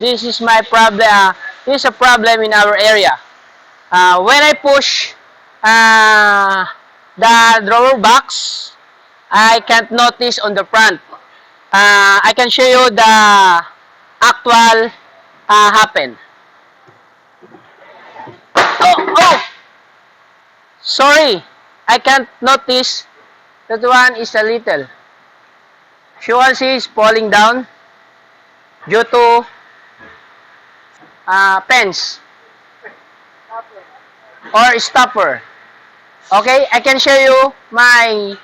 This is my problem. This is a problem in our area. When I push the drawer box, I can't notice on the front. I can show you the actual happen. Oh! Sorry, I can't notice. That one is a little. She can see is falling down due to pens or stopper. Okay, I can show you my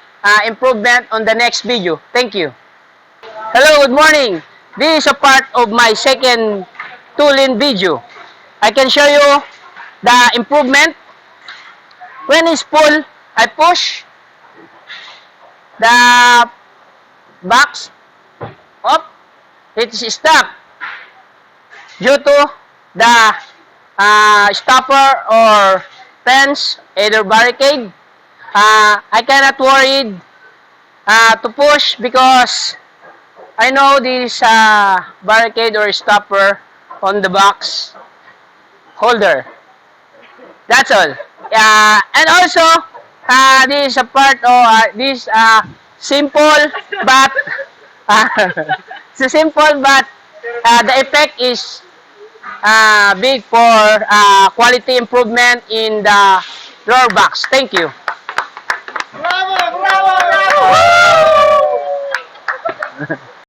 improvement on the next video. Thank you. Hello, good morning. This is a part of my second tooling video. I can show you the improvement. When it's full, I push the box up. It is stuck due to the stopper or fence, either barricade. I cannot worry to push because I know this barricade or stopper on the box holder. That's all. And also, this is a part of this simple but it's simple but the effect is big for quality improvement in the drawer box. Thank you.